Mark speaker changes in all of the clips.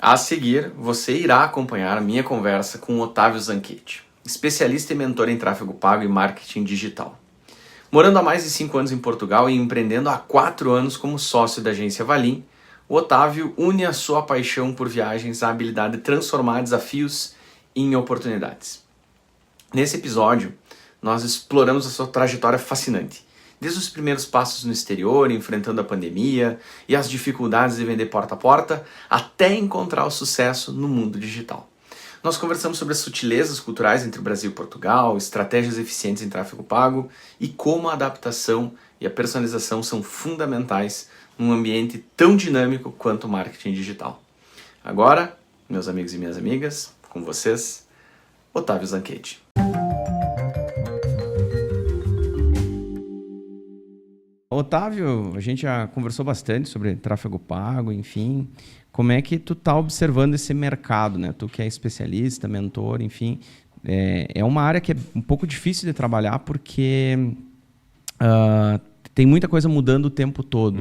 Speaker 1: A seguir, você irá acompanhar a minha conversa com Otávio Zanchetti, especialista e mentor em tráfego pago e marketing digital. Morando há mais de 5 anos em Portugal e empreendendo há 4 anos como sócio da agência Valim, o Otávio une a sua paixão por viagens à habilidade de transformar desafios em oportunidades. Nesse episódio, nós exploramos a sua trajetória fascinante, desde os primeiros passos no exterior, enfrentando a pandemia e as dificuldades de vender porta a porta, até encontrar o sucesso no mundo digital. Nós conversamos sobre as sutilezas culturais entre o Brasil e Portugal, estratégias eficientes em tráfego pago e como a adaptação e a personalização são fundamentais num ambiente tão dinâmico quanto o marketing digital. Agora, meus amigos e minhas amigas, com vocês, Otávio Zanchetti. Otávio, a gente já conversou bastante sobre tráfego pago, enfim. Como é que tu tá observando esse mercado, né? Tu que é especialista, mentor, enfim. É uma área que é um pouco difícil de trabalhar porque tem muita coisa mudando o tempo todo.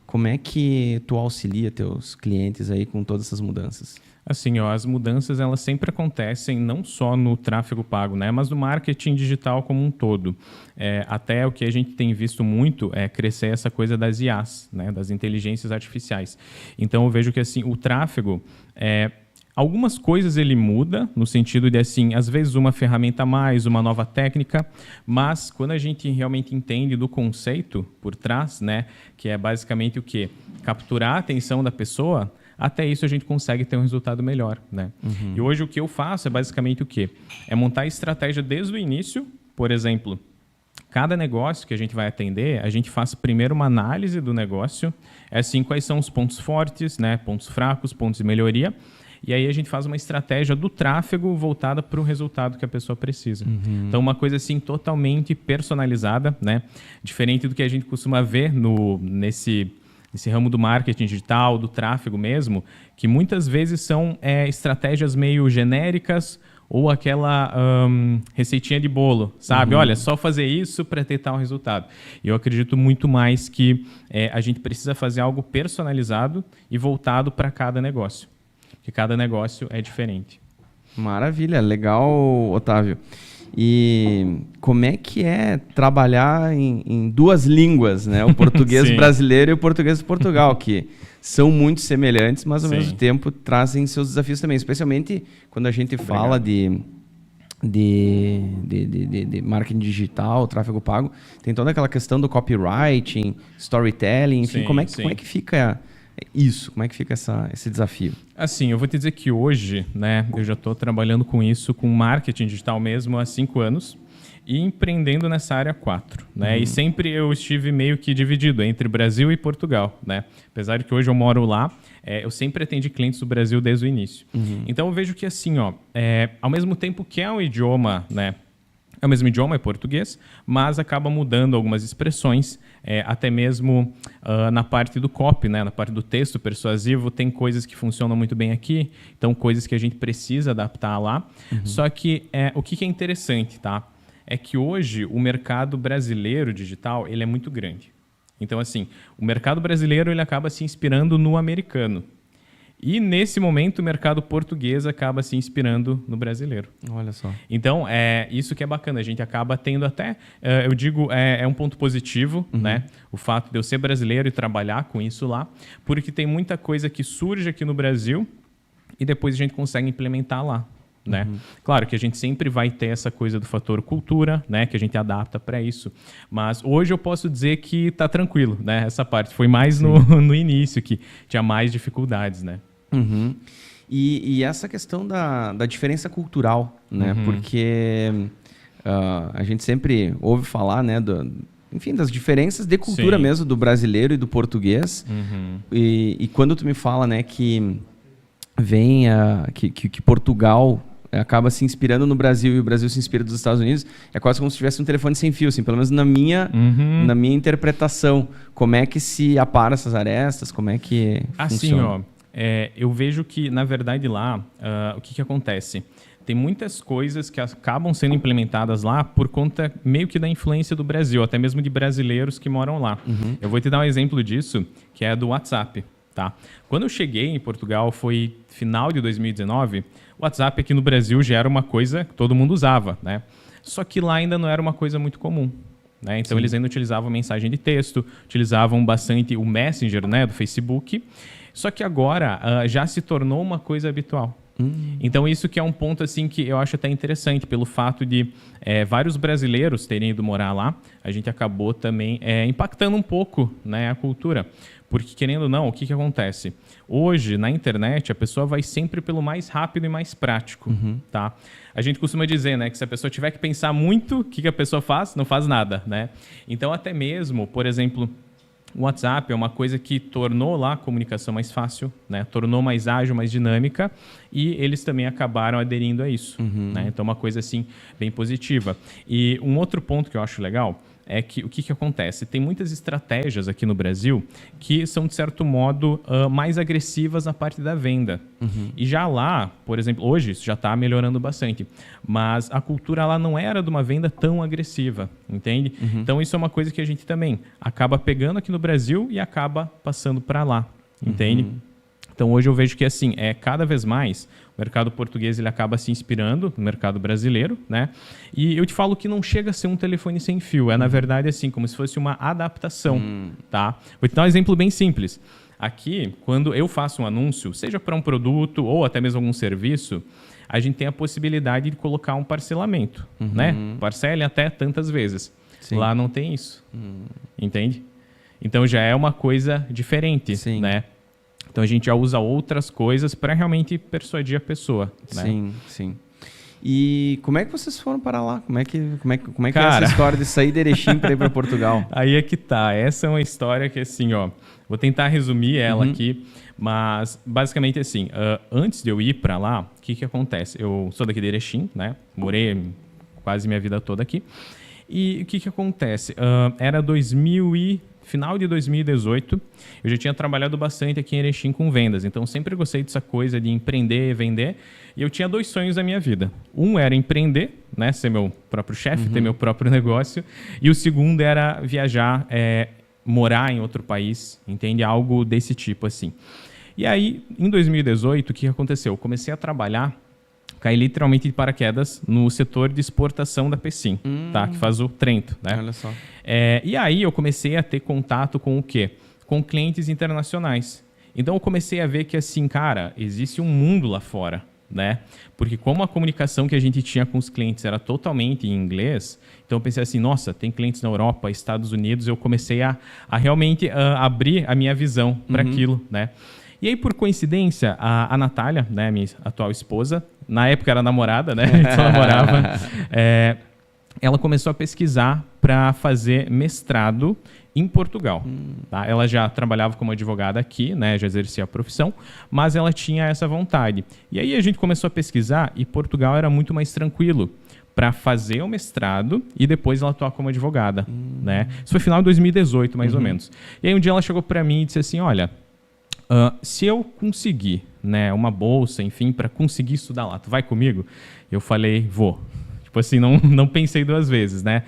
Speaker 1: Como é que tu auxilia teus clientes aí com todas essas mudanças?
Speaker 2: Assim, as mudanças elas sempre acontecem não só no tráfego pago, né, mas no marketing digital como um todo. Até o que a gente tem visto muito é crescer essa coisa das IAs, né, das inteligências artificiais. Então eu vejo que assim, o tráfego, algumas coisas ele muda, no sentido de, assim, às vezes uma ferramenta a mais, uma nova técnica, mas quando a gente realmente entende do conceito por trás, né, que é basicamente o quê? Capturar a atenção da pessoa, até isso a gente consegue ter um resultado melhor, né? E hoje o que eu faço é basicamente o quê? É montar a estratégia desde o início. Por exemplo, cada negócio que a gente vai atender, a gente faz primeiro uma análise do negócio, assim, quais são os pontos fortes, né, pontos fracos, pontos de melhoria, e aí a gente faz uma estratégia do tráfego voltada para o resultado que a pessoa precisa. Então, uma coisa assim totalmente personalizada, né? Diferente do que a gente costuma ver nesse ramo do marketing digital, do tráfego mesmo, que muitas vezes são estratégias meio genéricas ou aquela receitinha de bolo, sabe? Olha, só fazer isso para ter tal resultado. E eu acredito muito mais que a gente precisa fazer algo personalizado e voltado para cada negócio, porque cada negócio é diferente.
Speaker 1: Maravilha, legal, Otávio. E como é que é trabalhar em duas línguas, né? O português brasileiro e o português de Portugal, que são muito semelhantes, mas ao mesmo tempo trazem seus desafios também, especialmente quando a gente fala de marketing digital, tráfego pago, tem toda aquela questão do copywriting, storytelling, enfim, como é que fica isso? Como é que fica esse desafio?
Speaker 2: Assim, eu vou te dizer que hoje, né, eu já estou trabalhando com isso, com marketing digital mesmo, há 5 anos e empreendendo nessa área há 4. Né? E sempre eu estive meio que dividido entre Brasil e Portugal. Né? Apesar de que hoje eu moro lá, eu sempre atendi clientes do Brasil desde o início. Então eu vejo que assim, ao mesmo tempo que é um idioma, né, é o mesmo idioma, é português, mas acaba mudando algumas expressões, até mesmo na parte do copy, né, na parte do texto persuasivo, tem coisas que funcionam muito bem aqui, então coisas que a gente precisa adaptar lá. Só que o que é interessante, tá? É que hoje o mercado brasileiro digital ele é muito grande. Então, assim, o mercado brasileiro ele acaba se inspirando no americano. E, nesse momento, o mercado português acaba se inspirando no brasileiro.
Speaker 1: Olha só.
Speaker 2: Então, isso que é bacana. A gente acaba tendo até, eu digo, é um ponto positivo, né? O fato de eu ser brasileiro e trabalhar com isso lá, porque tem muita coisa que surge aqui no Brasil e depois a gente consegue implementar lá. Né? Claro que a gente sempre vai ter essa coisa do fator cultura, né? Que a gente adapta para isso. Mas hoje eu posso dizer que está tranquilo, né? Essa parte foi mais no início que tinha mais dificuldades, né?
Speaker 1: E essa questão da diferença cultural, né? Porque a gente sempre ouve falar, né? Enfim, das diferenças de cultura mesmo do brasileiro e do português. E quando tu me fala, né? Que que Portugal acaba se inspirando no Brasil e o Brasil se inspira dos Estados Unidos, é quase como se tivesse um telefone sem fio, assim, pelo menos na minha interpretação. Como é que se apara essas arestas? Como é que funciona?
Speaker 2: Assim, eu vejo que, na verdade, lá, o que acontece? Tem muitas coisas que acabam sendo implementadas lá por conta meio que da influência do Brasil, até mesmo de brasileiros que moram lá. Eu vou te dar um exemplo disso, que é do WhatsApp. tá? Quando eu cheguei em Portugal, foi final de 2019, o WhatsApp aqui no Brasil já era uma coisa que todo mundo usava, né? Só que lá ainda não era uma coisa muito comum, né? Então, eles ainda utilizavam mensagem de texto, utilizavam bastante o Messenger, né, do Facebook. Só que agora já se tornou uma coisa habitual. Então, isso que é um ponto assim que eu acho até interessante, pelo fato de vários brasileiros terem ido morar lá, a gente acabou também impactando um pouco, né, a cultura. Porque, querendo ou não, o que acontece? Hoje, na internet, a pessoa vai sempre pelo mais rápido e mais prático. Tá? A gente costuma dizer, né, que se a pessoa tiver que pensar muito, o que a pessoa faz? Não faz nada. Né? Então, até mesmo, por exemplo, o WhatsApp é uma coisa que tornou lá a comunicação mais fácil, né? Tornou mais ágil, mais dinâmica, e eles também acabaram aderindo a isso. Né? Então, uma coisa assim bem positiva. E um outro ponto que eu acho legal é que o que acontece? Tem muitas estratégias aqui no Brasil que são, de certo modo, mais agressivas na parte da venda. E já lá, por exemplo, hoje isso já está melhorando bastante, mas a cultura lá não era de uma venda tão agressiva, entende? Então isso é uma coisa que a gente também acaba pegando aqui no Brasil e acaba passando para lá, entende? Então hoje eu vejo que assim, cada vez mais o mercado português ele acaba se inspirando no mercado brasileiro, né? E eu te falo que não chega a ser um telefone sem fio, na verdade assim, como se fosse uma adaptação, tá? Vou te dar um exemplo bem simples. Aqui, quando eu faço um anúncio, seja para um produto ou até mesmo algum serviço, a gente tem a possibilidade de colocar um parcelamento, né? Parcele até tantas vezes. Sim. Lá não tem isso, entende? Então já é uma coisa diferente,
Speaker 1: Sim.
Speaker 2: né? Então a gente já usa outras coisas para realmente persuadir a pessoa. Né?
Speaker 1: Sim, sim. E como é que vocês foram para lá? Como é que
Speaker 2: Cara,
Speaker 1: é essa história de sair de Erechim para ir para Portugal?
Speaker 2: Aí é que tá. Essa é uma história que assim, ó, vou tentar resumir ela aqui, mas basicamente assim, antes de eu ir para lá, o que acontece? Eu sou daqui de Erechim, né? Morei quase minha vida toda aqui. E o que acontece? Era final de 2018, eu já tinha trabalhado bastante aqui em Erechim com vendas, então sempre gostei dessa coisa de empreender, vender, e eu tinha 2 sonhos da minha vida. Um era empreender, né, ser meu próprio chefe, ter meu próprio negócio, e o segundo era viajar, morar em outro país, entende? Algo desse tipo assim. E aí, em 2018, o que aconteceu? Eu comecei a trabalhar, caí literalmente de paraquedas no setor de exportação da Pecim, tá? Que faz o Trento, né?
Speaker 1: Olha só.
Speaker 2: E aí eu comecei a ter contato com o quê? Com clientes internacionais. Então eu comecei a ver que assim, cara, existe um mundo lá fora, né? Porque como a comunicação que a gente tinha com os clientes era totalmente em inglês, então eu pensei assim, nossa, tem clientes na Europa, Estados Unidos, eu comecei a realmente abrir a minha visão para aquilo, né? E aí, por coincidência, a Natália, né, minha atual esposa, na época era namorada, né? A gente só namorava. Ela começou a pesquisar para fazer mestrado em Portugal. Tá? Ela já trabalhava como advogada aqui, né? Já exercia a profissão, mas ela tinha essa vontade. E aí a gente começou a pesquisar e Portugal era muito mais tranquilo para fazer o mestrado e depois ela atuar como advogada. Né? Isso foi final de 2018, mais ou menos. E aí um dia ela chegou para mim e disse assim, olha, se eu conseguir, né, uma bolsa, enfim, para conseguir estudar lá, tu vai comigo? Eu falei, vou. Tipo assim, não pensei 2 vezes, né?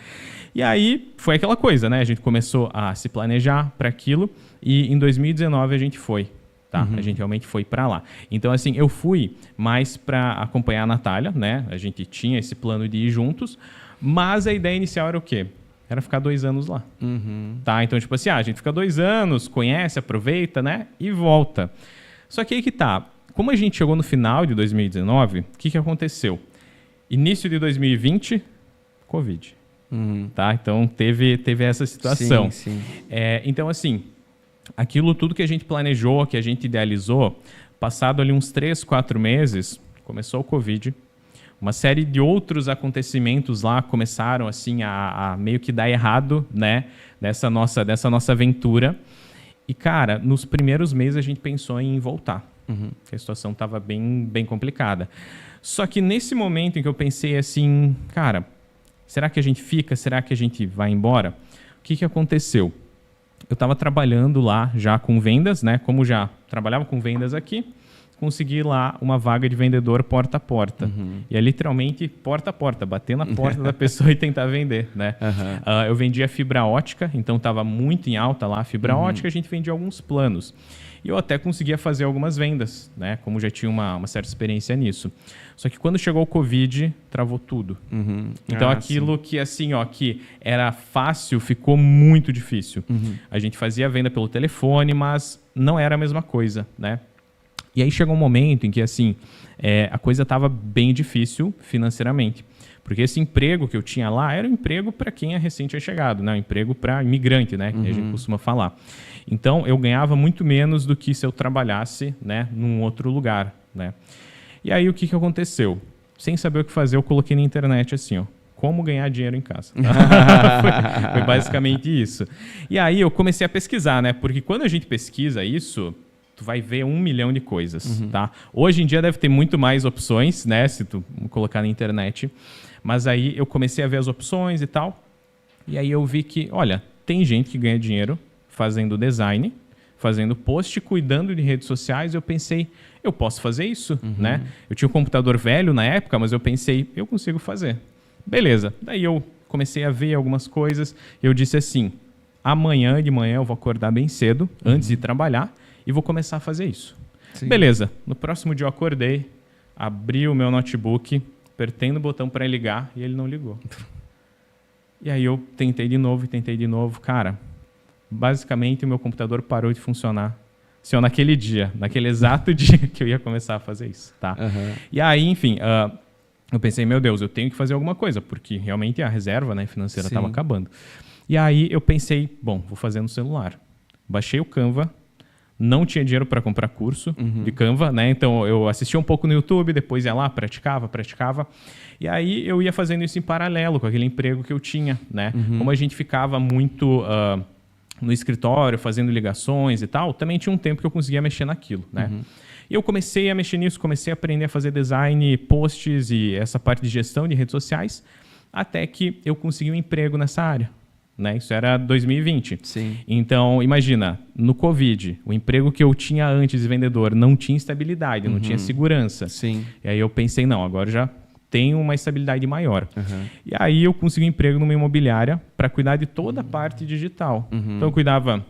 Speaker 2: E aí foi aquela coisa, né? A gente começou a se planejar para aquilo e em 2019 a gente foi, tá? A gente realmente foi para lá. Então, assim, eu fui mais para acompanhar a Natália, né? A gente tinha esse plano de ir juntos, mas a ideia inicial era o quê? Era ficar 2 anos lá. Tá? Então, tipo assim, a gente fica 2 anos, conhece, aproveita, né? E volta. Só que aí que tá. Como a gente chegou no final de 2019, o que aconteceu? Início de 2020, Covid. Tá? Então, teve essa situação.
Speaker 1: Sim.
Speaker 2: Então, assim, aquilo tudo que a gente planejou, que a gente idealizou, passado ali uns 3, 4 meses, começou o Covid. Uma série de outros acontecimentos lá começaram assim a meio que dar errado, né, dessa nossa aventura. E, cara, nos primeiros meses a gente pensou em voltar. A situação estava bem complicada. Só que nesse momento em que eu pensei assim, cara, será que a gente fica? Será que a gente vai embora? O que aconteceu? Eu estava trabalhando lá já com vendas, né? Como já trabalhava com vendas aqui, consegui lá uma vaga de vendedor porta a porta. E é literalmente porta a porta, bater na porta da pessoa e tentar vender, né? Eu vendia fibra ótica, então estava muito em alta lá a fibra ótica, a gente vendia alguns planos. E eu até conseguia fazer algumas vendas, né? Como já tinha uma certa experiência nisso. Só que quando chegou o Covid, travou tudo. Então aquilo que assim, ó, que era fácil, ficou muito difícil. A gente fazia venda pelo telefone, mas não era a mesma coisa, né? E aí chegou um momento em que assim, a coisa estava bem difícil financeiramente. Porque esse emprego que eu tinha lá era um emprego para quem é recente tinha chegado, né? Um emprego para imigrante, né? Que a gente costuma falar. Então, eu ganhava muito menos do que se eu trabalhasse, né? Num outro lugar, né? E aí, o que aconteceu? Sem saber o que fazer, eu coloquei na internet assim, ó. Como ganhar dinheiro em casa. foi basicamente isso. E aí, eu comecei a pesquisar, né? Porque quando a gente pesquisa isso, tu vai ver 1 milhão de coisas, tá? Hoje em dia deve ter muito mais opções, né? Se tu colocar na internet. Mas aí eu comecei a ver as opções e tal. E aí eu vi que, olha, tem gente que ganha dinheiro fazendo design, fazendo post, cuidando de redes sociais. Eu pensei, eu posso fazer isso, né? Eu tinha um computador velho na época, mas eu pensei, eu consigo fazer. Beleza. Daí eu comecei a ver algumas coisas. Eu disse assim, amanhã de manhã eu vou acordar bem cedo, antes de trabalhar, e vou começar a fazer isso. Sim. Beleza. No próximo dia eu acordei, abri o meu notebook, apertei no botão para ligar e ele não ligou. E aí eu tentei de novo. Cara, basicamente o meu computador parou de funcionar. Assim, naquele dia, naquele exato dia que eu ia começar a fazer isso, tá? E aí, enfim, eu pensei, meu Deus, eu tenho que fazer alguma coisa, porque realmente a reserva, né, financeira estava acabando. E aí eu pensei, bom, vou fazer no celular. Baixei o Canva. Não tinha dinheiro para comprar curso de Canva, né? Então eu assistia um pouco no YouTube, depois ia lá, praticava. E aí eu ia fazendo isso em paralelo com aquele emprego que eu tinha, né? Como a gente ficava muito no escritório, fazendo ligações e tal, também tinha um tempo que eu conseguia mexer naquilo, né? E eu comecei a mexer nisso, comecei a aprender a fazer design, posts e essa parte de gestão de redes sociais, até que eu consegui um emprego nessa área. Né? Isso era 2020.
Speaker 1: Sim.
Speaker 2: Então, imagina, no Covid, o emprego que eu tinha antes de vendedor não tinha estabilidade, não tinha segurança.
Speaker 1: Sim.
Speaker 2: E aí eu pensei, não, agora já tenho uma estabilidade maior. E aí eu consegui um emprego numa imobiliária para cuidar de toda a parte digital. Então eu cuidava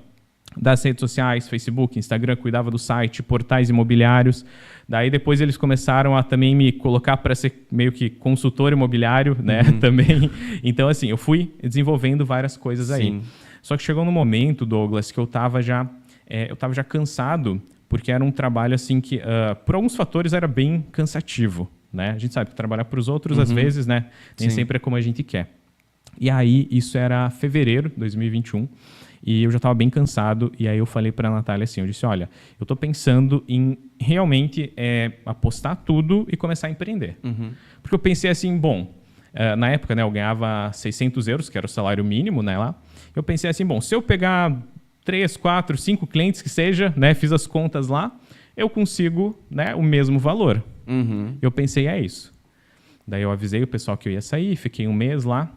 Speaker 2: das redes sociais, Facebook, Instagram, cuidava do site, portais imobiliários. Daí depois eles começaram a também me colocar para ser meio que consultor imobiliário, né, também. Então, assim, eu fui desenvolvendo várias coisas aí.
Speaker 1: Sim.
Speaker 2: Só que chegou no momento, Douglas, que eu estava já cansado, porque era um trabalho assim que, por alguns fatores, era bem cansativo, né? A gente sabe que trabalhar para os outros, às vezes, né, nem sempre é como a gente quer. E aí, isso era fevereiro de 2021. E eu já estava bem cansado, e aí eu falei para a Natália assim, eu disse, olha, eu estou pensando em realmente apostar tudo e começar a empreender. Porque eu pensei assim, bom, na época, né, eu ganhava 600 euros, que era o salário mínimo, né, lá. Eu pensei assim, bom, se eu pegar 3, 4, 5 clientes que seja, né, fiz as contas lá, eu consigo, né, o mesmo valor. Eu pensei, é isso. Daí eu avisei o pessoal que eu ia sair, fiquei um mês lá,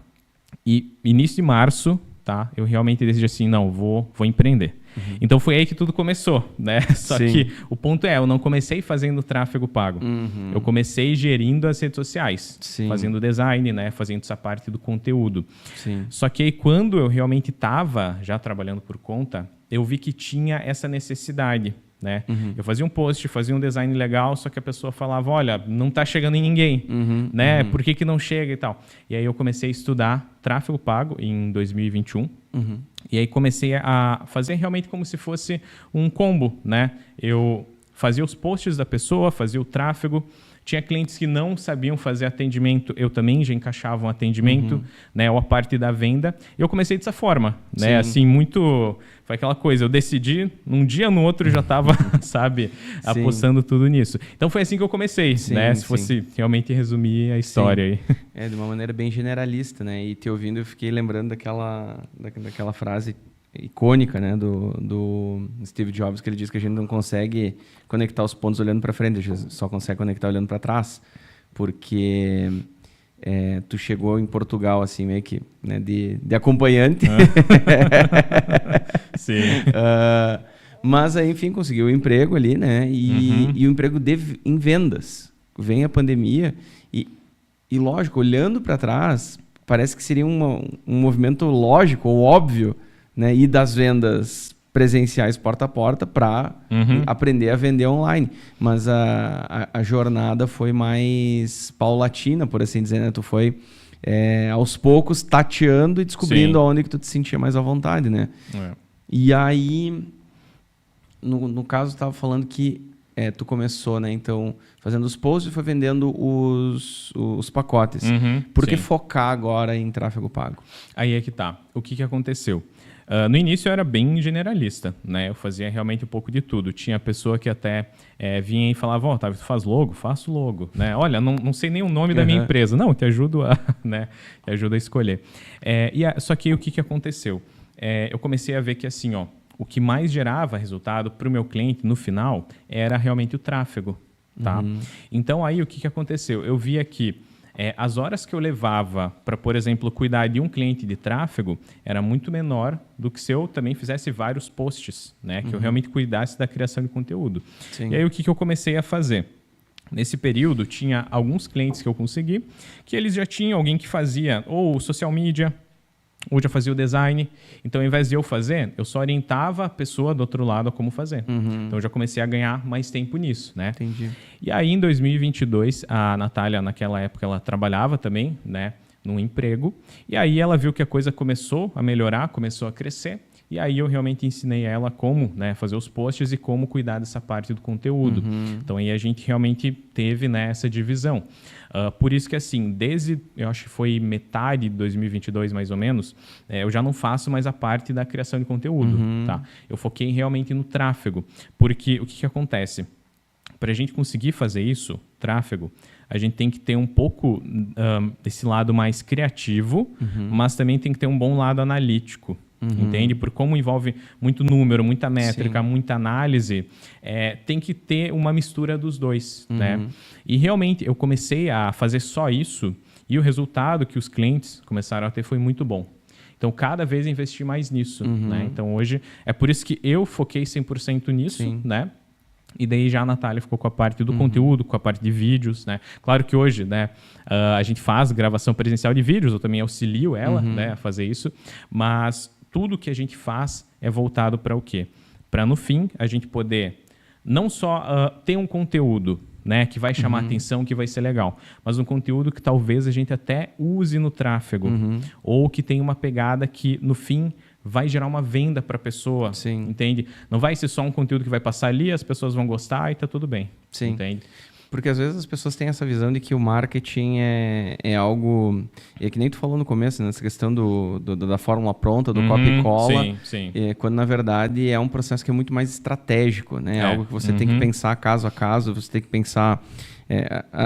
Speaker 2: e início de março, tá? Eu realmente decidi assim, não, vou empreender. Então foi aí que tudo começou, né? Só que o ponto eu não comecei fazendo tráfego pago. Eu comecei gerindo as redes sociais, fazendo design, né? Fazendo essa parte do conteúdo. Só que aí quando eu realmente estava já trabalhando por conta, eu vi que tinha essa necessidade, né? Eu fazia um post, fazia um design legal, só que a pessoa falava, olha, não está chegando em ninguém, né? Por que não chega e tal? E aí eu comecei a estudar tráfego pago em 2021. E aí comecei a fazer realmente como se fosse um combo, né? Eu fazia os posts da pessoa, fazia o tráfego. Tinha clientes que não sabiam fazer atendimento, eu também já encaixava um atendimento, né, ou a parte da venda. E eu comecei dessa forma, né, assim, muito... Foi aquela coisa, eu decidi, num dia no outro já estava, sabe, apostando tudo nisso. Então foi assim que eu comecei, né, se fosse realmente resumir a história aí.
Speaker 1: De uma maneira bem generalista, né, e te ouvindo eu fiquei lembrando daquela frase icônica, né, do Steve Jobs, que ele diz que a gente não consegue conectar os pontos olhando para frente, a gente só consegue conectar olhando para trás, porque tu chegou em Portugal assim meio que, né, de acompanhante.
Speaker 2: Sim.
Speaker 1: Mas aí, enfim, conseguiu o emprego ali, né, e o emprego em vendas. Vem a pandemia e lógico, olhando para trás, parece que seria um movimento lógico ou óbvio, né, ir das vendas presenciais porta a porta para aprender a vender online. Mas a jornada foi mais paulatina, por assim dizer, né? Tu foi aos poucos tateando e descobrindo aonde que tu te sentia mais à vontade, né? E aí, no caso, tu tava falando que tu começou, né? Então, fazendo os posts e foi vendendo os pacotes. Por que focar agora em tráfego pago?
Speaker 2: Aí é que tá. O que aconteceu? No início eu era bem generalista, né? Eu fazia realmente um pouco de tudo. Tinha pessoa que até vinha e falava, Otávio, tu faz logo? Faço logo, né? Olha, não sei nem o nome da minha empresa. Não, te ajudo né? Te ajudo a escolher. Só que o que aconteceu? Eu comecei a ver que assim, o que mais gerava resultado para o meu cliente no final era realmente o tráfego, tá? Então aí o que aconteceu? Eu via que as horas que eu levava para, por exemplo, cuidar de um cliente de tráfego era muito menor do que se eu também fizesse vários posts, né? Que eu realmente cuidasse da criação de conteúdo. Sim. E aí o que eu comecei a fazer? Nesse período, tinha alguns clientes que eu consegui, que eles já tinham alguém que fazia ou social media, ou já fazia o design. Então, ao invés de eu fazer, eu só orientava a pessoa do outro lado a como fazer. Então, eu já comecei a ganhar mais tempo nisso, né?
Speaker 1: Entendi.
Speaker 2: E aí, em 2022, a Natália, naquela época, ela trabalhava também, né? Num emprego. E aí, ela viu que a coisa começou a melhorar, começou a crescer. E aí, eu realmente ensinei a ela como, né, fazer os posts e como cuidar dessa parte do conteúdo. Então, aí a gente realmente teve, né, essa divisão. Por isso que, assim, desde, eu acho que foi metade de 2022, mais ou menos, eu já não faço mais a parte da criação de conteúdo, tá? Eu foquei realmente no tráfego. Porque o que acontece? Para a gente conseguir fazer isso, tráfego, a gente tem que ter um pouco desse lado mais criativo, mas também tem que ter um bom lado analítico. Entende? Porque como envolve muito número, muita métrica, muita análise, tem que ter uma mistura dos dois, né? E realmente eu comecei a fazer só isso e o resultado que os clientes começaram a ter foi muito bom. Então, cada vez eu investi mais nisso, né? Então, hoje, é por isso que eu foquei 100% nisso, né? E daí já a Natália ficou com a parte do conteúdo, com a parte de vídeos, né? Claro que hoje, né, a gente faz gravação presencial de vídeos, eu também auxilio ela, né, a fazer isso, mas tudo que a gente faz é voltado para o quê? Para, no fim, a gente poder não só ter um conteúdo, né, que vai chamar atenção, que vai ser legal, mas um conteúdo que talvez a gente até use no tráfego, ou que tem uma pegada que, no fim, vai gerar uma venda para a pessoa, entende? Não vai ser só um conteúdo que vai passar ali, as pessoas vão gostar e tá tudo bem, entende?
Speaker 1: Porque às vezes as pessoas têm essa visão de que o marketing é algo... É que nem tu falou no começo, né? Essa questão da fórmula pronta, do copy e cola. Quando, na verdade, é um processo que é muito mais estratégico, né? É algo que você tem que pensar caso a caso, você tem que pensar...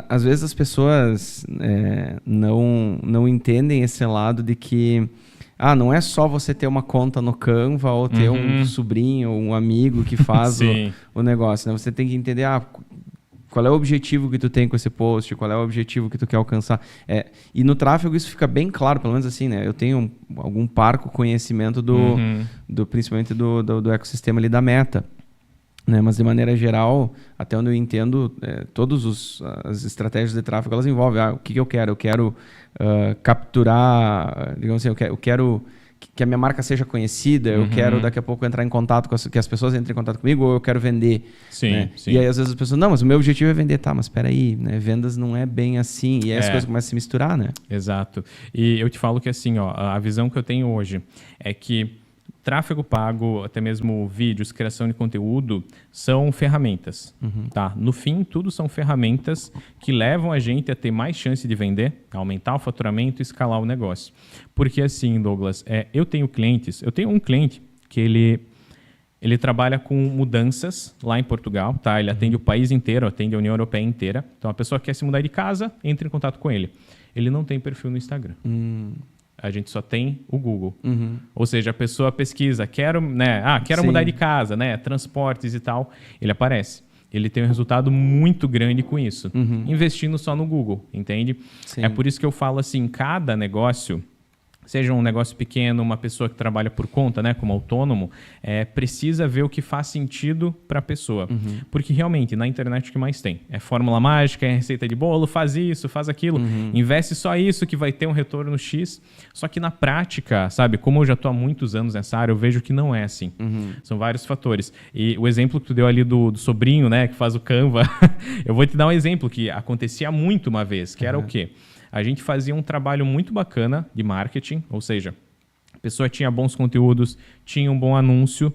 Speaker 1: às vezes as pessoas não entendem esse lado de que... não é só você ter uma conta no Canva ou ter um sobrinho ou um amigo que faz o negócio, né? Você tem que entender... qual é o objetivo que tu tem com esse post? Qual é o objetivo que tu quer alcançar? E no tráfego isso fica bem claro, pelo menos assim, né? Eu tenho algum parco conhecimento principalmente do ecossistema ali da Meta, né? Mas de maneira geral, até onde eu entendo, todas as estratégias de tráfego, elas envolvem o que eu quero? Eu quero capturar, digamos assim, eu quero que a minha marca seja conhecida, eu quero daqui a pouco entrar em contato que as pessoas entrem em contato comigo, ou eu quero vender. Né? E aí às vezes as pessoas, não, mas o meu objetivo é vender, tá, mas espera aí, né? Vendas não é bem assim, e aí as coisas começam a se misturar, né?
Speaker 2: Exato. E eu te falo que assim, a visão que eu tenho hoje é que tráfego pago, até mesmo vídeos, criação de conteúdo, são ferramentas. Tá? No fim, tudo são ferramentas que levam a gente a ter mais chance de vender, aumentar o faturamento e escalar o negócio. Porque assim, Douglas, eu tenho um cliente que ele trabalha com mudanças lá em Portugal, tá? Ele atende o país inteiro, atende a União Europeia inteira. Então, a pessoa quer se mudar de casa, entra em contato com ele. Ele não tem perfil no Instagram. A gente só tem o Google. Ou seja, a pessoa pesquisa, quero mudar de casa, né? Transportes e tal. Ele aparece. Ele tem um resultado muito grande com isso. Investindo só no Google, entende? É por isso que eu falo assim, cada negócio seja um negócio pequeno, uma pessoa que trabalha por conta, né, como autônomo, precisa ver o que faz sentido para a pessoa. Porque realmente, na internet o que mais tem? É fórmula mágica, é receita de bolo, faz isso, faz aquilo, investe só isso que vai ter um retorno X. Só que na prática, sabe, como eu já estou há muitos anos nessa área, eu vejo que não é assim. São vários fatores. E o exemplo que tu deu ali do sobrinho, né, que faz o Canva, eu vou te dar um exemplo que acontecia muito uma vez, que era o quê? A gente fazia um trabalho muito bacana de marketing, ou seja, a pessoa tinha bons conteúdos, tinha um bom anúncio,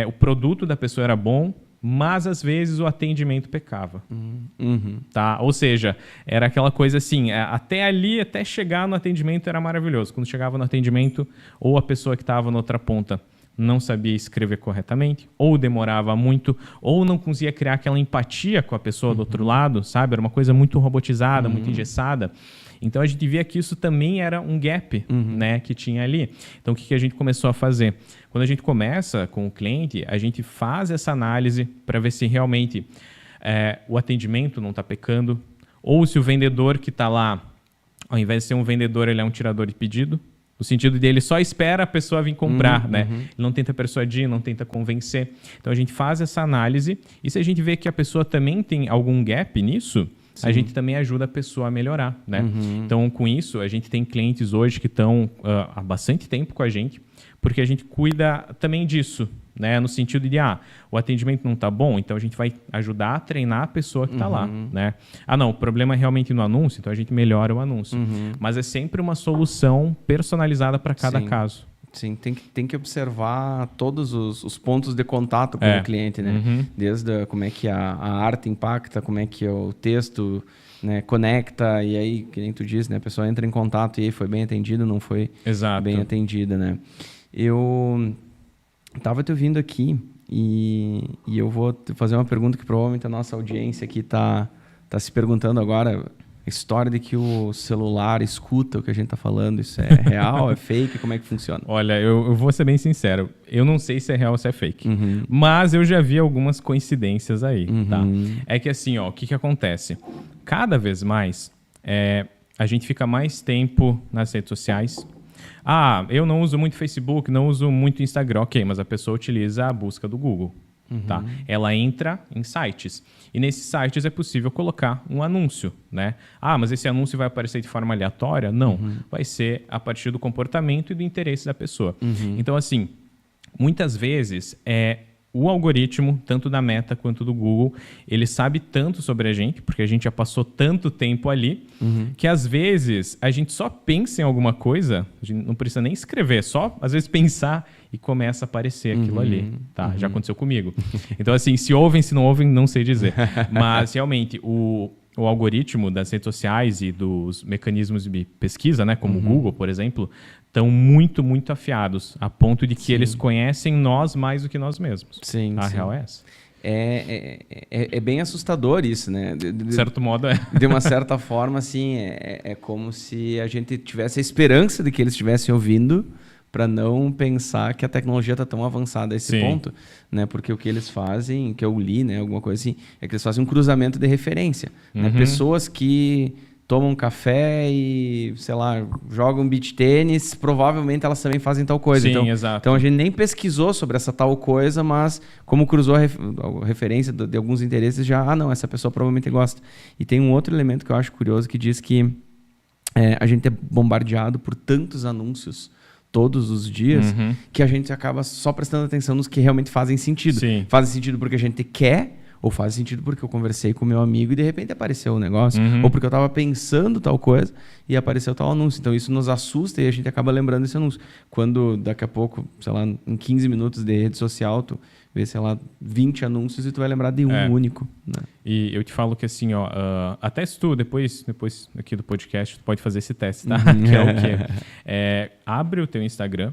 Speaker 2: o produto da pessoa era bom, mas às vezes o atendimento pecava. Tá? Ou seja, era aquela coisa assim, até ali, até chegar no atendimento era maravilhoso. Quando chegava no atendimento, ou a pessoa que estava na outra ponta não sabia escrever corretamente, ou demorava muito, ou não conseguia criar aquela empatia com a pessoa do outro lado, sabe? Era uma coisa muito robotizada, muito engessada. Então a gente via que isso também era um gap, né, que tinha ali. Então o que a gente começou a fazer? Quando a gente começa com o cliente, a gente faz essa análise para ver se realmente o atendimento não está pecando, ou se o vendedor que está lá, ao invés de ser um vendedor, ele é um tirador de pedido. No sentido de ele só espera a pessoa vir comprar, né? Ele não tenta persuadir, não tenta convencer. Então a gente faz essa análise e se a gente vê que a pessoa também tem algum gap nisso, a gente também ajuda a pessoa a melhorar, né? Então com isso a gente tem clientes hoje que estão há bastante tempo com a gente, porque a gente cuida também disso, né? No sentido de, o atendimento não está bom, então a gente vai ajudar a treinar a pessoa que está lá, né? Não, o problema é realmente no anúncio, então a gente melhora o anúncio. Mas é sempre uma solução personalizada para cada caso.
Speaker 1: Sim, tem que observar todos os pontos de contato com o cliente, né? Desde como é que a arte impacta, como é que o texto, né, conecta, e aí, que nem tu disse, né, a pessoa entra em contato e aí foi bem atendido, não foi bem atendida, né? Eu estava te ouvindo aqui e eu vou te fazer uma pergunta que provavelmente a nossa audiência aqui tá se perguntando agora. A história de que o celular escuta o que a gente está falando, isso é real, é fake? Como é que funciona?
Speaker 2: Olha, eu vou ser bem sincero. Eu não sei se é real ou se é fake. Mas eu já vi algumas coincidências aí, tá? É que assim, o que acontece? Cada vez mais, a gente fica mais tempo nas redes sociais. Eu não uso muito Facebook, não uso muito Instagram. Ok, mas a pessoa utiliza a busca do Google. Tá? Ela entra em sites e nesses sites é possível colocar um anúncio, né? Mas esse anúncio vai aparecer de forma aleatória? Não, vai ser a partir do comportamento e do interesse da pessoa. Então assim, muitas vezes o algoritmo, tanto da Meta quanto do Google, ele sabe tanto sobre a gente, porque a gente já passou tanto tempo ali, que às vezes a gente só pensa em alguma coisa, a gente não precisa nem escrever, só às vezes pensar e começa a aparecer aquilo ali, tá? Já aconteceu comigo. Então assim, se ouvem, se não ouvem, não sei dizer. Mas realmente, o algoritmo das redes sociais e dos mecanismos de pesquisa, né, como o Google, por exemplo, estão muito, muito afiados, a ponto de que eles conhecem nós mais do que nós mesmos. A real é essa.
Speaker 1: É bem assustador isso, né?
Speaker 2: De certo modo,
Speaker 1: De uma certa forma, assim, é como se a gente tivesse a esperança de que eles estivessem ouvindo, para não pensar que a tecnologia está tão avançada a esse ponto, né? Porque o que eles fazem, que eu li, né, alguma coisa assim, é que eles fazem um cruzamento de referência, né? Pessoas que tomam café e, sei lá, jogam beach tênis, provavelmente elas também fazem tal coisa. Então a gente nem pesquisou sobre essa tal coisa, mas como cruzou a referência de alguns interesses, já, não, essa pessoa provavelmente gosta. E tem um outro elemento que eu acho curioso que diz que a gente é bombardeado por tantos anúncios todos os dias, que a gente acaba só prestando atenção nos que realmente fazem sentido. Fazem sentido porque a gente quer, ou faz sentido porque eu conversei com meu amigo e de repente apareceu um negócio, ou porque eu estava pensando tal coisa e apareceu tal anúncio. Então isso nos assusta e a gente acaba lembrando desse anúncio. Quando daqui a pouco, sei lá, em 15 minutos de rede social, tu vê, sei lá, 20 anúncios e tu vai lembrar de um único. Né?
Speaker 2: E eu te falo que assim, até se tu, depois aqui do podcast, tu pode fazer esse teste, tá? Que é o quê? Abre o teu Instagram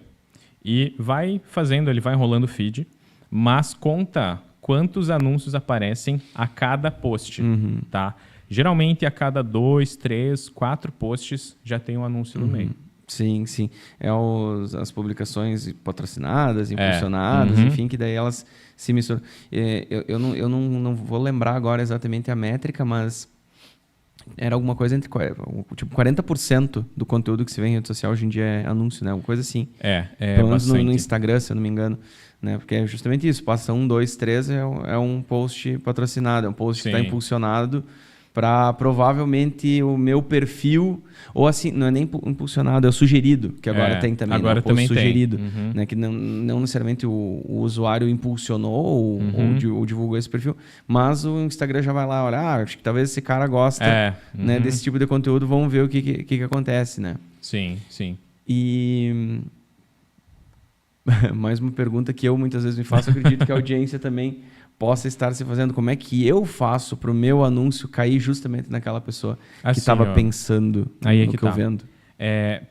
Speaker 2: e vai fazendo, ele vai rolando o feed, mas conta quantos anúncios aparecem a cada post, tá? Geralmente, a cada 2, 3, 4 posts já tem um anúncio no meio.
Speaker 1: Sim, sim. As publicações patrocinadas, impulsionadas, enfim, que daí elas se misturam. Eu não vou lembrar agora exatamente a métrica, mas Era alguma coisa entre... Tipo, 40% do conteúdo que se vê em rede social hoje em dia é anúncio, né? Uma coisa assim. Pelo menos no Instagram, se eu não me engano. Né? Porque é justamente isso. Passa 1, 2, 3, é um post patrocinado. É um post que está impulsionado para provavelmente o meu perfil... Ou assim, não é nem impulsionado, é o sugerido, que agora tem também.
Speaker 2: Agora
Speaker 1: né? O post
Speaker 2: também
Speaker 1: sugerido.
Speaker 2: tem.
Speaker 1: Né? Que não necessariamente o usuário impulsionou ou divulgou esse perfil, mas o Instagram já vai lá, olha, acho que talvez esse cara gosta né, desse tipo de conteúdo, vamos ver o que acontece, né?
Speaker 2: Sim, sim.
Speaker 1: E mais uma pergunta que eu muitas vezes me faço, acredito que a audiência também possa estar se fazendo. Como é que eu faço para o meu anúncio cair justamente naquela pessoa que estava pensando no que eu vendo?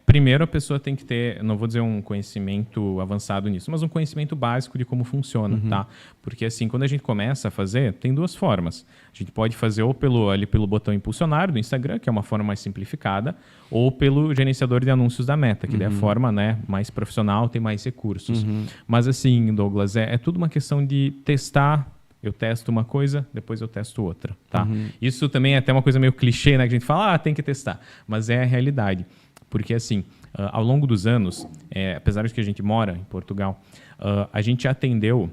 Speaker 2: Primeiro, a pessoa tem que ter, não vou dizer um conhecimento avançado nisso, mas um conhecimento básico de como funciona, tá? Porque assim, quando a gente começa a fazer, tem duas formas. A gente pode fazer ou pelo botão impulsionar do Instagram, que é uma forma mais simplificada, ou pelo gerenciador de anúncios da Meta, que é a forma, né, mais profissional, tem mais recursos. Mas assim, Douglas, é tudo uma questão de testar. Eu testo uma coisa, depois eu testo outra, tá? Isso também é até uma coisa meio clichê, né? Que a gente fala, tem que testar. Mas é a realidade. Porque, assim, ao longo dos anos, apesar de que a gente mora em Portugal, a gente atendeu...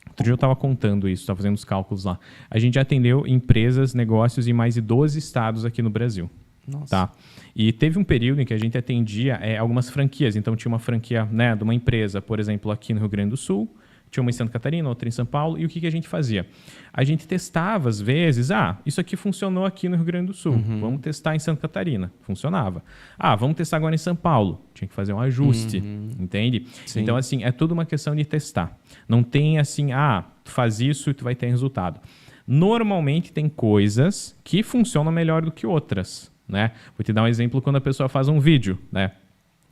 Speaker 2: Outro dia eu estava contando isso, estava fazendo os cálculos lá. A gente atendeu empresas, negócios em mais de 12 estados aqui no Brasil. Nossa. Tá? E teve um período em que a gente atendia algumas franquias. Então, tinha uma franquia, né, de uma empresa, por exemplo, aqui no Rio Grande do Sul, tinha uma em Santa Catarina, outra em São Paulo, e o que a gente fazia? A gente testava, às vezes, isso aqui funcionou aqui no Rio Grande do Sul, vamos testar em Santa Catarina, funcionava. Vamos testar agora em São Paulo, tinha que fazer um ajuste, entende? Sim. Então, assim, é tudo uma questão de testar. Não tem assim, tu faz isso e tu vai ter resultado. Normalmente tem coisas que funcionam melhor do que outras, né? Vou te dar um exemplo quando a pessoa faz um vídeo, né?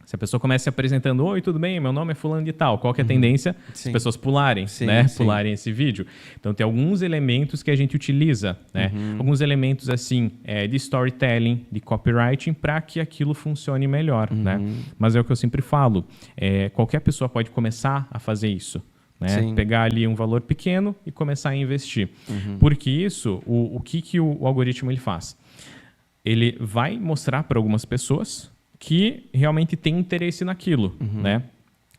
Speaker 2: Se a pessoa começa se apresentando, oi, tudo bem, meu nome é fulano de tal, qual que é a tendência? As pessoas pularem, né? Pularem esse vídeo. Então, tem alguns elementos que a gente utiliza, né? Alguns elementos, assim, de storytelling, de copywriting, para que aquilo funcione melhor, né? Mas é o que eu sempre falo, qualquer pessoa pode começar a fazer isso. Né? Pegar ali um valor pequeno e começar a investir. Porque isso, o que o algoritmo ele faz? Ele vai mostrar para algumas pessoas que realmente tem interesse naquilo, né?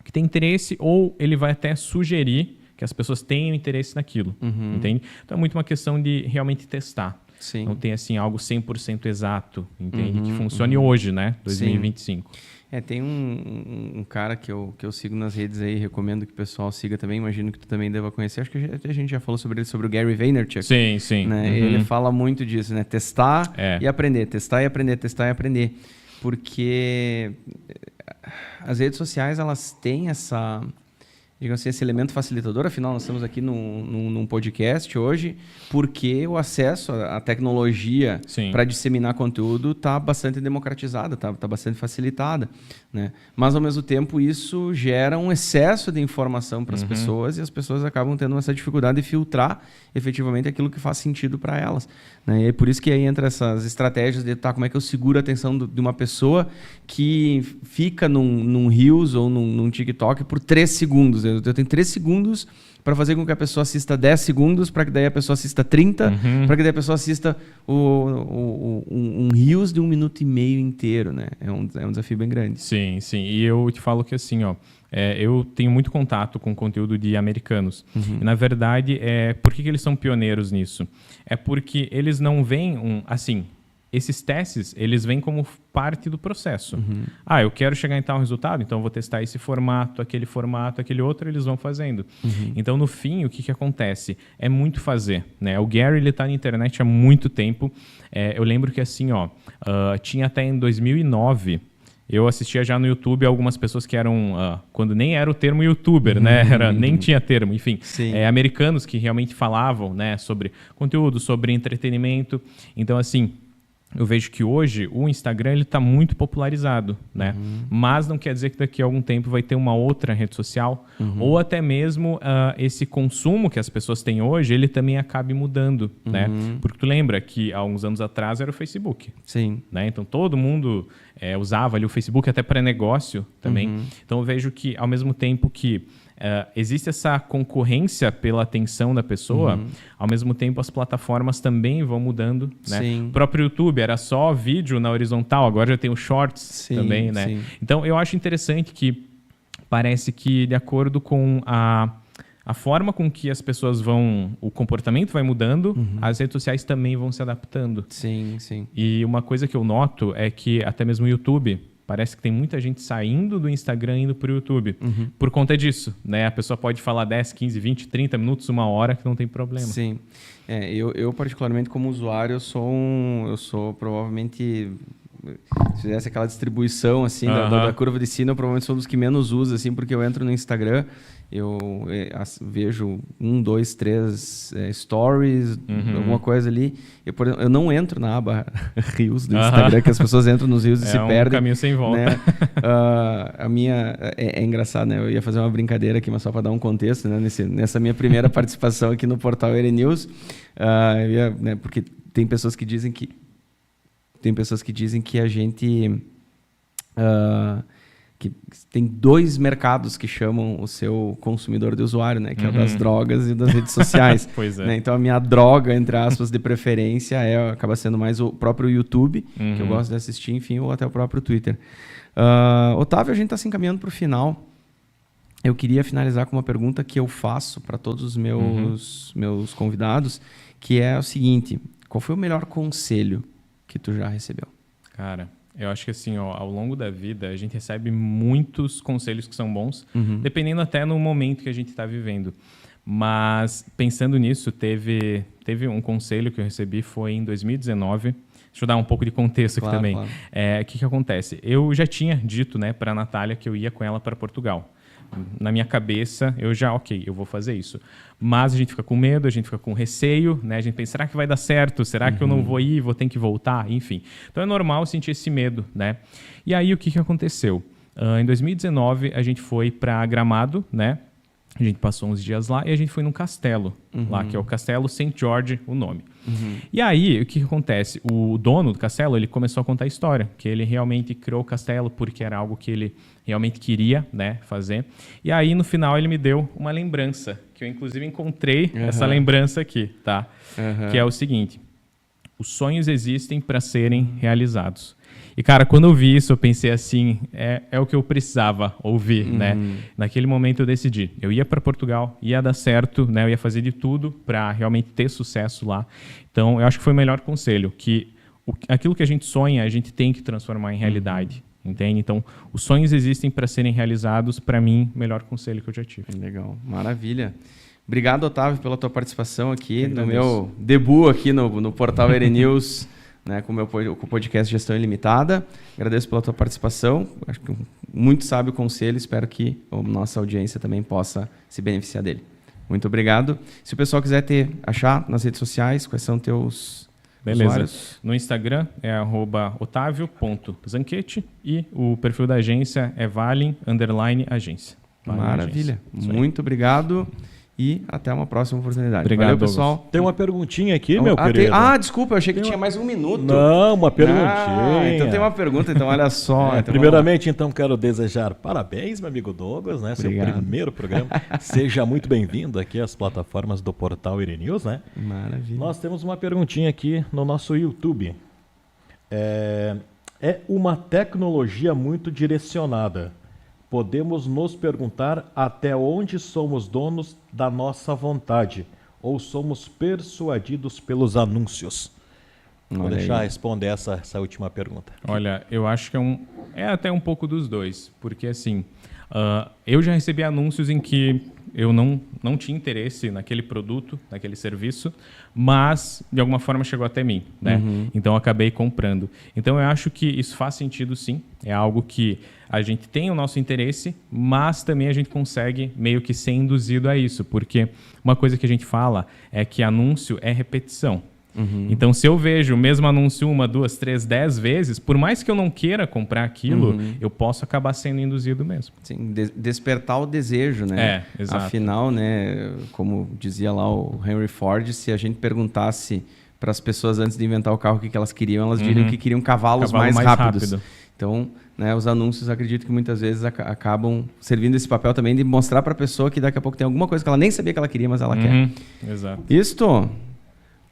Speaker 2: Que tem interesse, ou ele vai até sugerir que as pessoas tenham interesse naquilo, entende? Então é muito uma questão de realmente testar. Não tem assim algo 100% exato, entende? Que funcione hoje, né? 2025.
Speaker 1: Tem um cara que eu sigo nas redes aí, recomendo que o pessoal siga também, imagino que tu também deva conhecer, acho que a gente já falou sobre ele, sobre o Gary Vaynerchuk.
Speaker 2: Sim.
Speaker 1: Né? Ele fala muito disso, né? Testar e aprender, testar e aprender, testar e aprender. Porque as redes sociais, elas têm digamos assim, esse elemento facilitador. Afinal, nós estamos aqui num podcast hoje, porque o acesso à tecnologia para disseminar conteúdo está bastante democratizada, está bastante facilitada, né? Mas, ao mesmo tempo, isso gera um excesso de informação para as pessoas, e as pessoas acabam tendo essa dificuldade de filtrar efetivamente aquilo que faz sentido para elas, né? E é por isso que aí entra essas estratégias de como é que eu seguro a atenção de uma pessoa que fica num Reels ou num TikTok por 3 segundos. Eu tenho 3 segundos para fazer com que a pessoa assista 10 segundos, para que daí a pessoa assista 30, para que daí a pessoa assista um Reels de 1 minuto e meio inteiro, né? É um desafio bem grande.
Speaker 2: Sim. E eu te falo que assim, eu tenho muito contato com conteúdo de americanos. E, na verdade, por que eles são pioneiros nisso? É porque eles não veem esses testes, eles vêm como parte do processo. Eu quero chegar em tal resultado, então eu vou testar esse formato, aquele outro, eles vão fazendo. Então, no fim, o que acontece? É muito fazer, né? O Gary, ele tá na internet há muito tempo. Eu lembro que, assim, tinha até em 2009... Eu assistia já no YouTube algumas pessoas que eram... quando nem era o termo youtuber, né? Nem tinha termo, enfim. Americanos que realmente falavam, né, sobre conteúdo, sobre entretenimento. Então, assim... Eu vejo que hoje o Instagram está muito popularizado, né? Mas não quer dizer que daqui a algum tempo vai ter uma outra rede social, ou até mesmo esse consumo que as pessoas têm hoje, ele também acabe mudando, né? Porque tu lembra que há uns anos atrás era o Facebook. Né? Então todo mundo usava ali o Facebook até para negócio também. Então eu vejo que ao mesmo tempo que existe essa concorrência pela atenção da pessoa, ao mesmo tempo as plataformas também vão mudando, né?
Speaker 1: Sim.
Speaker 2: O próprio YouTube era só vídeo na horizontal, agora já tem os shorts também, né?
Speaker 1: Sim.
Speaker 2: Então eu acho interessante que parece que de acordo com a forma com que as pessoas o comportamento vai mudando, as redes sociais também vão se adaptando.
Speaker 1: Sim.
Speaker 2: E uma coisa que eu noto é que até mesmo o YouTube, parece que tem muita gente saindo do Instagram e indo para o YouTube. Por conta disso, né? A pessoa pode falar 10, 15, 20, 30 minutos, 1 hora, que não tem problema.
Speaker 1: Sim. Eu particularmente, como usuário, eu sou provavelmente... Se fizesse aquela distribuição assim, da curva de sino, eu provavelmente sou um dos que menos usa, assim, porque eu entro no Instagram, eu vejo 1, 2, 3 stories, alguma coisa ali. Por exemplo, eu não entro na aba Reels do Instagram, que as pessoas entram nos Reels e se perdem. É um
Speaker 2: caminho sem volta.
Speaker 1: Né? A minha... É engraçado, né? Eu ia fazer uma brincadeira aqui, mas só para dar um contexto, né? Nessa minha primeira participação aqui no portal ERNews, né? Porque tem pessoas que dizem que a gente... que tem 2 mercados que chamam o seu consumidor de usuário, né? Que é o das drogas e das redes sociais.
Speaker 2: Pois é.
Speaker 1: Né? Então, a minha droga, entre aspas, de preferência acaba sendo mais o próprio YouTube, que eu gosto de assistir, enfim, ou até o próprio Twitter. Otávio, a gente está se encaminhando para o final. Eu queria finalizar com uma pergunta que eu faço para todos os meus convidados, que é o seguinte: qual foi o melhor conselho que tu já recebeu?
Speaker 2: Cara, eu acho que assim, ao longo da vida, a gente recebe muitos conselhos que são bons, dependendo até no momento que a gente está vivendo. Mas, pensando nisso, teve um conselho que eu recebi, foi em 2019. Deixa eu dar um pouco de contexto aqui também.
Speaker 1: Claro.
Speaker 2: O que acontece? Eu já tinha dito, né, para a Natália que eu ia com ela para Portugal. Na minha cabeça, eu vou fazer isso. Mas a gente fica com medo, a gente fica com receio, né? A gente pensa, será que vai dar certo? Será que eu não vou ir, vou ter que voltar? Enfim. Então é normal sentir esse medo, né? E aí o que aconteceu? Em 2019, a gente foi para Gramado, né? A gente passou uns dias lá e a gente foi num castelo, lá, que é o Castelo St. George, o nome. E aí, o que acontece? O dono do castelo, ele começou a contar a história, que ele realmente criou o castelo porque era algo que ele realmente queria, né, fazer. E aí, no final, ele me deu uma lembrança, que eu inclusive encontrei essa lembrança aqui, tá? Que é o seguinte: os sonhos existem para serem realizados. E, cara, quando eu vi isso, eu pensei assim, é o que eu precisava ouvir, né? Naquele momento eu decidi, eu ia para Portugal, ia dar certo, né? Eu ia fazer de tudo para realmente ter sucesso lá. Então, eu acho que foi o melhor conselho, que aquilo que a gente sonha, a gente tem que transformar em realidade, entende? Então, os sonhos existem para serem realizados, para mim, melhor conselho que eu já tive.
Speaker 1: Legal, maravilha. Obrigado, Otávio, pela tua participação aqui no meu debut aqui no portal ERNews, né, com o podcast Gestão Ilimitada. Agradeço pela tua participação. Acho que muito sábio conselho. Espero que a nossa audiência também possa se beneficiar dele. Muito obrigado. Se o pessoal quiser achar nas redes sociais, quais são teus usuários?
Speaker 2: No Instagram é @otavio.zanquete e o perfil da agência é Valin_agência.
Speaker 1: Maravilha. Muito obrigado. E até uma próxima oportunidade.
Speaker 2: Obrigado,
Speaker 1: valeu, pessoal.
Speaker 3: Tem uma perguntinha aqui, meu querido.
Speaker 1: Desculpa, eu achei que tinha mais um minuto.
Speaker 3: Não, uma perguntinha.
Speaker 1: Então tem uma pergunta, então olha só. Então
Speaker 3: primeiramente, então, quero desejar parabéns, meu amigo Douglas, né?
Speaker 1: Obrigado.
Speaker 3: Seu primeiro programa. Seja muito bem-vindo aqui às plataformas do portal ERNews, né?
Speaker 1: Maravilha.
Speaker 3: Nós temos uma perguntinha aqui no nosso YouTube. É uma tecnologia muito direcionada. Podemos nos perguntar até onde somos donos da nossa vontade ou somos persuadidos pelos anúncios? Vou deixar responder essa última pergunta.
Speaker 2: Olha, eu acho que é até um pouco dos dois, porque assim, eu já recebi anúncios em que eu não tinha interesse naquele produto, naquele serviço, mas de alguma forma chegou até mim, né? Então eu acabei comprando. Então eu acho que isso faz sentido, sim. É algo que a gente tem o nosso interesse, mas também a gente consegue meio que ser induzido a isso, porque uma coisa que a gente fala é que anúncio é repetição. Então, se eu vejo o mesmo anúncio 1, 2, 3, 10 vezes, por mais que eu não queira comprar aquilo, eu posso acabar sendo induzido mesmo.
Speaker 1: Sim, despertar o desejo, né?
Speaker 2: Exato.
Speaker 1: Afinal, né, como dizia lá o Henry Ford, se a gente perguntasse para as pessoas antes de inventar o carro o que elas queriam, elas diriam que queriam cavalos mais rápidos. Então, né, os anúncios, acredito que muitas vezes acabam servindo esse papel também de mostrar para a pessoa que daqui a pouco tem alguma coisa que ela nem sabia que ela queria, mas ela quer.
Speaker 2: Exato.
Speaker 1: Isto.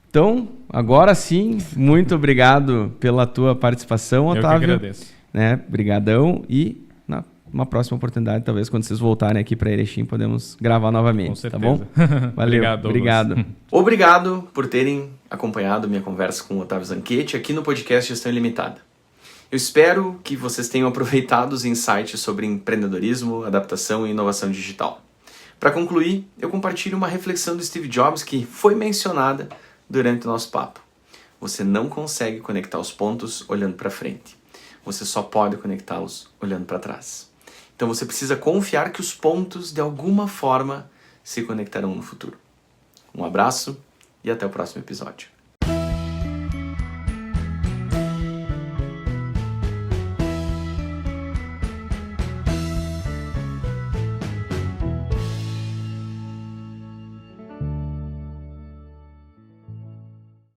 Speaker 1: Então, agora sim, muito obrigado pela tua participação, Otávio.
Speaker 2: Eu que agradeço.
Speaker 1: Né? Brigadão e numa próxima oportunidade, talvez quando vocês voltarem aqui para Erechim, podemos gravar novamente. Com certeza. Tá bom? Valeu. Obrigado. Obrigado por terem acompanhado minha conversa com o Otávio Zanquetti aqui no podcast Gestão Ilimitada. Eu espero que vocês tenham aproveitado os insights sobre empreendedorismo, adaptação e inovação digital. Para concluir, eu compartilho uma reflexão do Steve Jobs que foi mencionada durante o nosso papo. Você não consegue conectar os pontos olhando para frente. Você só pode conectá-los olhando para trás. Então você precisa confiar que os pontos, de alguma forma, se conectarão no futuro. Um abraço e até o próximo episódio.